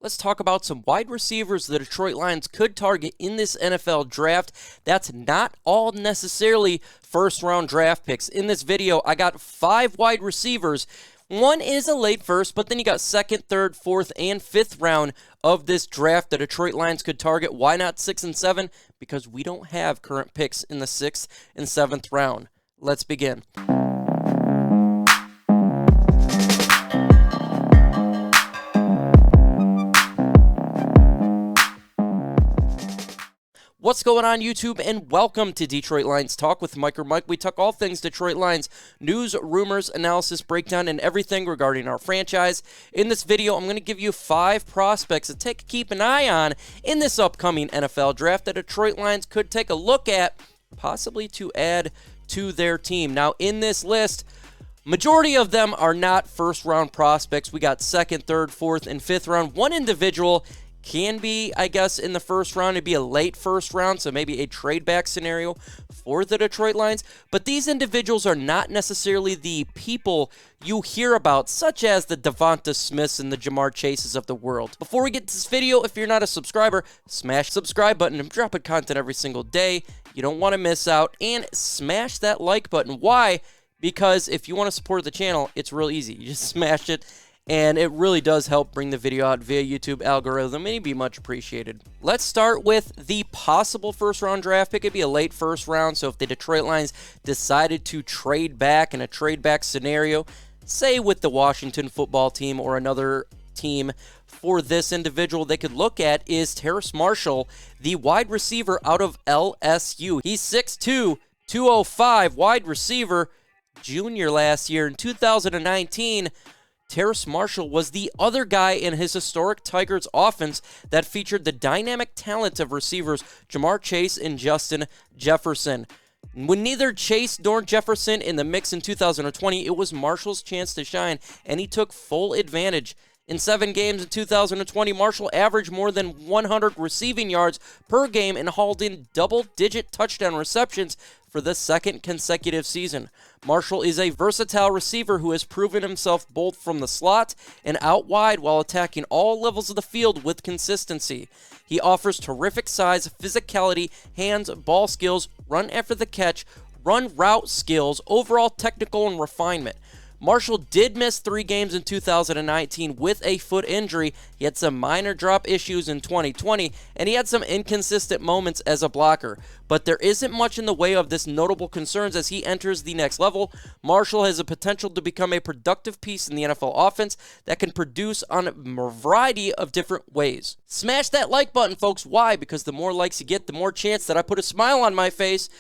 Let's talk about some wide receivers the Detroit Lions could target in this NFL draft. That's not all necessarily first-round draft picks. In this video, I got 5 wide receivers. One is a late first, but then you got second, third, fourth, and fifth round of this draft the Detroit Lions could target. Why not 6 and 7? Because we don't have current picks in the 6th and 7th round. Let's begin. What's going on, YouTube, and welcome to Detroit Lions Talk with MicroMike. We talk all things Detroit Lions, news, rumors, analysis, breakdown, and everything regarding our franchise. In this video, I'm going to give you 5 prospects to keep an eye on in this upcoming NFL draft that Detroit Lions could take a look at, possibly to add to their team. Now, in this list, majority of them are not first-round prospects. We got second, third, fourth, and fifth round. One individual can be, I guess, in the first round. It'd be a late first round, so maybe a trade back scenario for the Detroit Lions. But these individuals are not necessarily the people you hear about, such as the Devonta Smiths and the Jamar Chases of the world. Before we get to this video, if you're not a subscriber, smash the subscribe button. I'm dropping content every single day. You don't want to miss out. And smash that like button. Why? Because if you want to support the channel, it's real easy. You just smash it. And it really does help bring the video out via YouTube algorithm, and it'd be much appreciated. Let's start with the possible first-round draft pick. It'd be a late first round, so if the Detroit Lions decided to trade back in a trade-back scenario, say with the Washington football team or another team for this individual they could look at is Terrace Marshall, the wide receiver out of LSU. He's 6'2", 205, wide receiver, junior last year. In 2019, Terrace Marshall was the other guy in his historic Tigers offense that featured the dynamic talent of receivers Jamar Chase and Justin Jefferson. When neither Chase nor Jefferson in the mix in 2020, it was Marshall's chance to shine, and he took full advantage. In 7 games in 2020, Marshall averaged more than 100 receiving yards per game and hauled in double-digit touchdown receptions for the 2nd consecutive season. Marshall is a versatile receiver who has proven himself both from the slot and out wide while attacking all levels of the field with consistency. He offers terrific size, physicality, hands, ball skills, run after the catch, run route skills, overall technical and refinement. Marshall did miss 3 games in 2019 with a foot injury. He had some minor drop issues in 2020, and he had some inconsistent moments as a blocker. But there isn't much in the way of this notable concerns as he enters the next level. Marshall has the potential to become a productive piece in the NFL offense that can produce on a variety of different ways. Smash that like button, folks. Why? Because the more likes you get, the more chance that I put a smile on my face.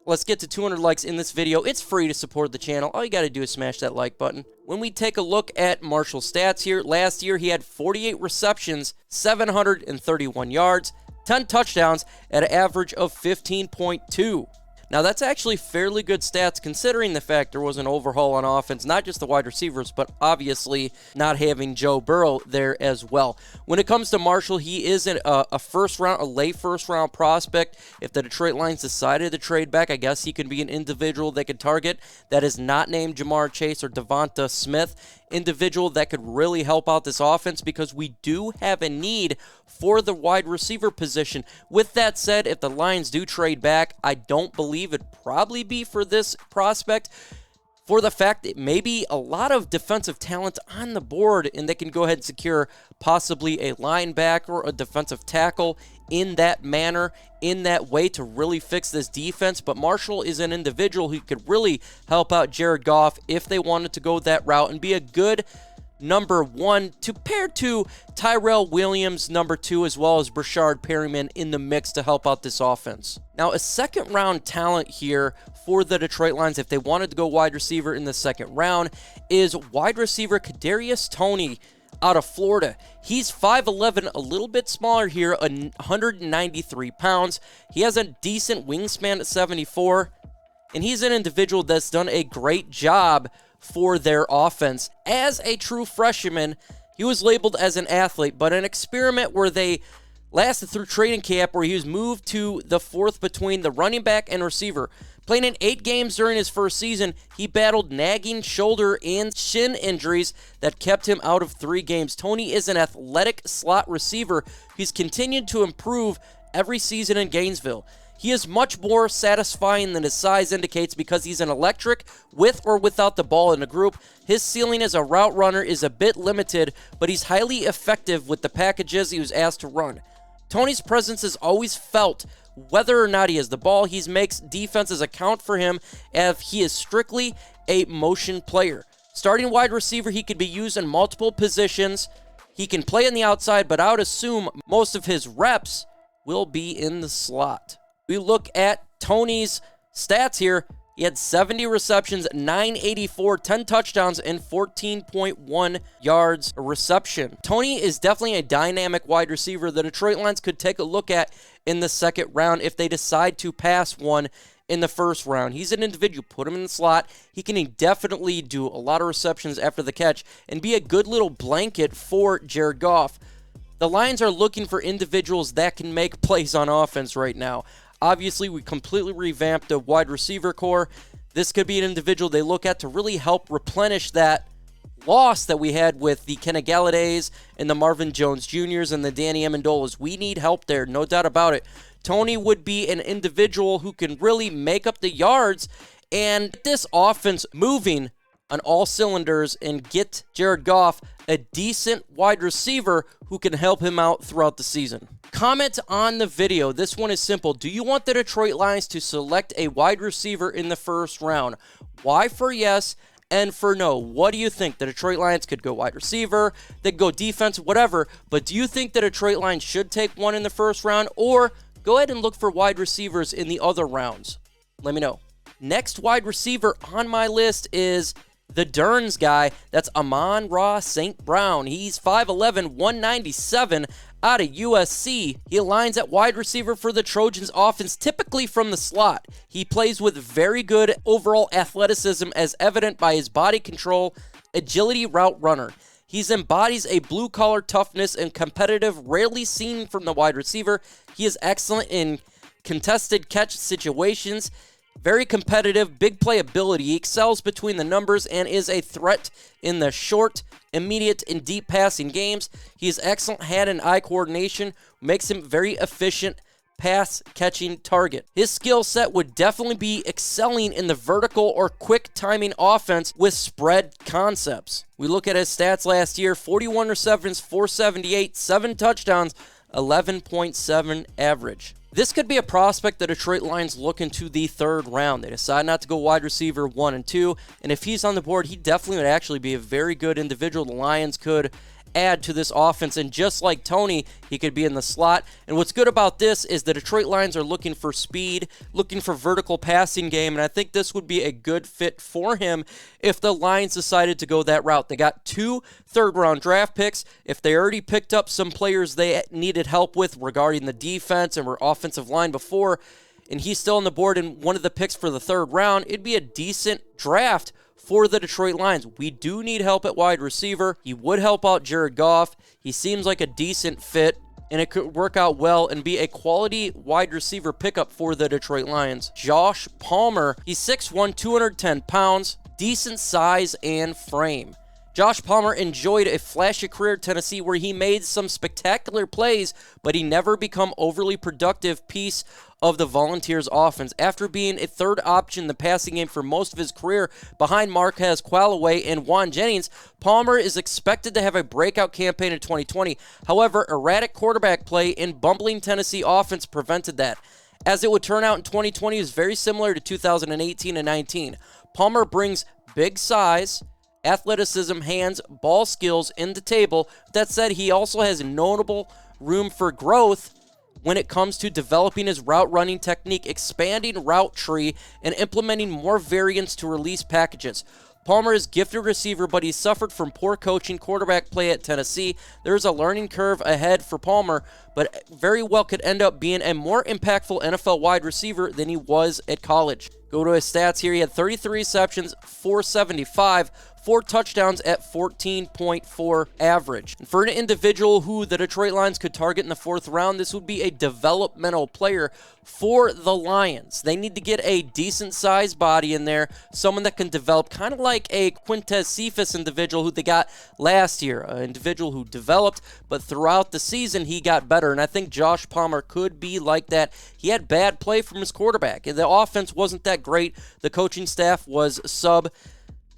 Let's get to 200 likes in this video. It's free to support the channel. All you got to do is smash that like button. When we take a look at Marshall's stats here, last year he had 48 receptions, 731 yards, 10 touchdowns at an average of 15.2. Now, that's actually fairly good stats considering the fact there was an overhaul on offense, not just the wide receivers, but obviously not having Joe Burrow there as well. When it comes to Marshall, he is a late first round prospect. If the Detroit Lions decided to trade back, I guess he could be an individual they could target that is not named Jamar Chase or Devonta Smith. Individual that could really help out this offense because we do have a need for the wide receiver position. With that said, if the Lions do trade back, I don't believe it'd probably be for this prospect, for the fact that maybe a lot of defensive talent on the board and they can go ahead and secure possibly a linebacker or a defensive tackle in that manner, in that way to really fix this defense. But Marshall is an individual who could really help out Jared Goff if they wanted to go that route and be a good number 1 to pair to Tyrell Williams, number 2, as well as Brashard Perryman in the mix to help out this offense. Now, a second-round talent here for the Detroit Lions, if they wanted to go wide receiver in the 2nd round, is wide receiver Kadarius Toney out of Florida. He's 5'11", a little bit smaller here, 193 pounds. He has a decent wingspan at 74, and he's an individual that's done a great job for their offense. As a true freshman, he was labeled as an athlete, but an experiment where they lasted through training camp where he was moved to the 4th between the running back and receiver. Playing in 8 games during his first season, he battled nagging shoulder and shin injuries that kept him out of 3 games. Toney is an athletic slot receiver. He's continued to improve every season in Gainesville. He is much more satisfying than his size indicates because he's an electric with or without the ball in a group. His ceiling as a route runner is a bit limited, but he's highly effective with the packages he was asked to run. Toney's presence is always felt whether or not he has the ball. He makes defenses account for him if he is strictly a motion player. Starting wide receiver, he could be used in multiple positions. He can play on the outside, but I would assume most of his reps will be in the slot. We look at Toney's stats here. He had 70 receptions, 984, 10 touchdowns, and 14.1 yards a reception. Toney is definitely a dynamic wide receiver the Detroit Lions could take a look at in the second round if they decide to pass one in the first round. He's an individual. Put him in the slot. He can definitely do a lot of receptions after the catch and be a good little blanket for Jared Goff. The Lions are looking for individuals that can make plays on offense right now. Obviously, we completely revamped the wide receiver core. This could be an individual they look at to really help replenish that loss that we had with the Kenny Galladays and the Marvin Jones Jr.'s and the Danny Amendolas. We need help there, no doubt about it. Toney would be an individual who can really make up the yards and get this offense moving on all cylinders and get Jared Goff a decent wide receiver who can help him out throughout the season. Comment on the video. This one is simple. Do you want the Detroit Lions to select a wide receiver in the first round? Why for yes and for no? What do you think? The Detroit Lions could go wide receiver, they could go defense, whatever, but do you think the Detroit Lions should take one in the first round, or go ahead and look for wide receivers in the other rounds? Let me know. Next wide receiver on my list is the Derns guy. That's Amon-Ra St. Brown. He's 5'11", 197 out of USC. He aligns at wide receiver for the Trojans offense, typically from the slot. He plays with very good overall athleticism as evident by his body control, agility, route runner. He embodies a blue-collar toughness and competitive, rarely seen from the wide receiver. He is excellent in contested catch situations. Very competitive, big playability. He excels between the numbers and is a threat in the short, immediate, and deep passing games. He has excellent hand and eye coordination, makes him very efficient pass-catching target. His skill set would definitely be excelling in the vertical or quick timing offense with spread concepts. We look at his stats last year: 41 receptions, 478, 7 touchdowns, 11.7 average. This could be a prospect the Detroit Lions look into the third round. They decide not to go wide receiver 1 and 2, and if he's on the board, he definitely would actually be a very good individual the Lions could add to this offense. And just like Toney, he could be in the slot. And what's good about this is the Detroit Lions are looking for speed, looking for vertical passing game, and I think this would be a good fit for him if the Lions decided to go that route. They got 2 third-round draft picks. If they already picked up some players they needed help with regarding the defense and were offensive line before, and he's still on the board in one of the picks for the third round, it'd be a decent draft for the Detroit Lions. We do need help at wide receiver. He would help out Jared Goff. He seems like a decent fit, and it could work out well and be a quality wide receiver pickup for the Detroit Lions. Josh Palmer, he's 6'1", 210 pounds, decent size and frame. Josh Palmer enjoyed a flashy career at Tennessee where he made some spectacular plays, but he never become overly productive piece of the Volunteers offense. After being a third option in the passing game for most of his career behind Marquez Callaway and Juan Jennings, Palmer is expected to have a breakout campaign in 2020. However, erratic quarterback play and bumbling Tennessee offense prevented that. As it would turn out in 2020, is very similar to 2018 and 19. Palmer brings big size, athleticism, hands, ball skills in the table. That said, he also has notable room for growth when it comes to developing his route running technique, expanding route tree, and implementing more variants to release packages. Palmer is a gifted receiver, but he suffered from poor coaching quarterback play at Tennessee. There is a learning curve ahead for Palmer, but very well could end up being a more impactful NFL wide receiver than he was at college. Go to his stats here. He had 33 receptions, 475, 4 touchdowns at 14.4 average. And for an individual who the Detroit Lions could target in the 4th round, this would be a developmental player for the Lions. They need to get a decent-sized body in there, someone that can develop, kind of like a Quintez Cephas individual who they got last year, an individual who developed, but throughout the season he got better, and I think Josh Palmer could be like that. He had bad play from his quarterback. The offense wasn't that great. The coaching staff was sub.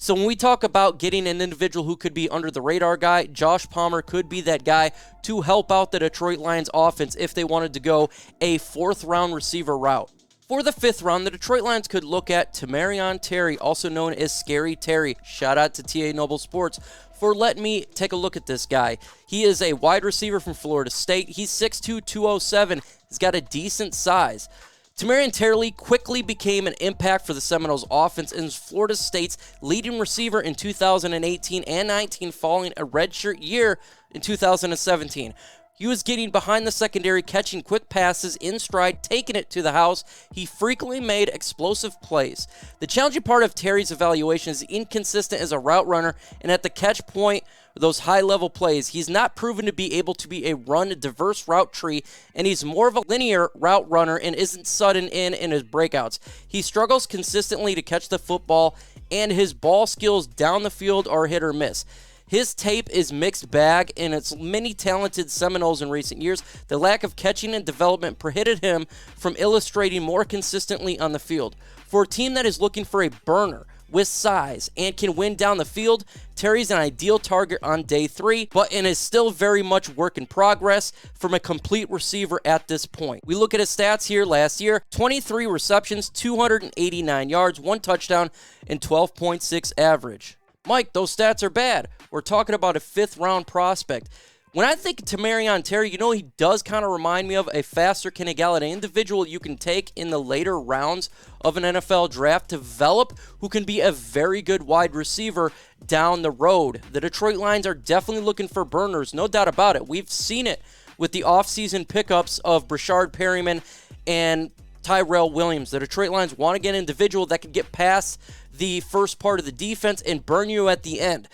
So when we talk about getting an individual who could be under the radar guy, Josh Palmer could be that guy to help out the Detroit Lions offense if they wanted to go a 4th round receiver route. For the 5th round, the Detroit Lions could look at Tamorrion Terry, also known as Scary Terry. Shout out to TA Noble Sports for letting me take a look at this guy. He is a wide receiver from Florida State. He's 6'2", 207. He's got a decent size. Tamorrion Terry quickly became an impact for the Seminoles offense and is Florida State's leading receiver in 2018 and 19 following a redshirt year in 2017. He was getting behind the secondary, catching quick passes in stride, taking it to the house. He frequently made explosive plays. The challenging part of Terry's evaluation is inconsistent as a route runner and at the catch point, those high-level plays. He's not proven to be able to be a diverse route tree, and he's more of a linear route runner and isn't sudden in his breakouts. He struggles consistently to catch the football, and his ball skills down the field are hit or miss. His tape is mixed bag, and it's many talented Seminoles in recent years. The lack of catching and development prohibited him from illustrating more consistently on the field. For a team that is looking for a burner with size and can win down the field, Terry's an ideal target on day 3, but it is still very much work in progress from a complete receiver at this point. We look at his stats here last year: 23 receptions, 289 yards, 1 touchdown, and 12.6 average. Mike, those stats are bad. We're talking about a 5th round prospect. When I think of Tamorrion Terry, you know, he does kind of remind me of a faster Kenny Gallup, an individual you can take in the later rounds of an NFL draft, develop, who can be a very good wide receiver down the road. The Detroit Lions are definitely looking for burners, no doubt about it. We've seen it with the offseason pickups of Brashard Perryman and Tyrell Williams. The Detroit Lions want to get an individual that can get past the first part of the defense and burn you at the end.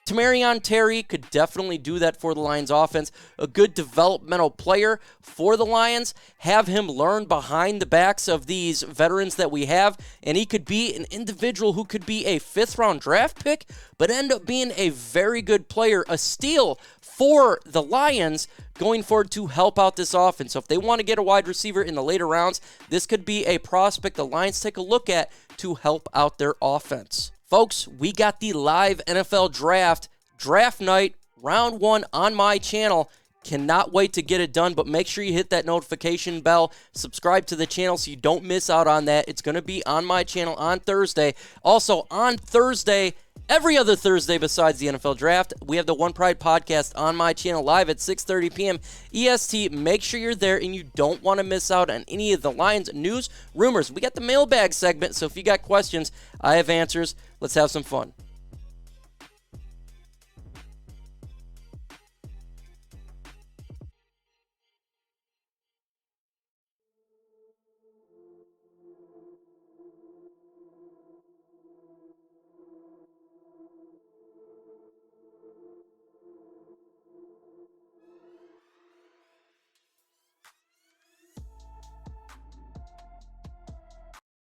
Tamorrion Terry could definitely do that for the Lions offense. A good developmental player for the Lions. Have him learn behind the backs of these veterans that we have, and he could be an individual who could be a 5th round draft pick, but end up being a very good player, a steal for the Lions going forward to help out this offense. So if they want to get a wide receiver in the later rounds, this could be a prospect the Lions take a look at to help out their offense. Folks, we got the live NFL draft night, round 1 on my channel. Cannot wait to get it done, but make sure you hit that notification bell, subscribe to the channel so you don't miss out on that. It's going to be on my channel on Thursday. Also, on Thursday, every other Thursday besides the NFL draft, we have the OnePride podcast on my channel live at 6:30 p.m. EST. Make sure you're there and you don't want to miss out on any of the Lions news, rumors. We got the mailbag segment, so if you got questions, I have answers. Let's have some fun.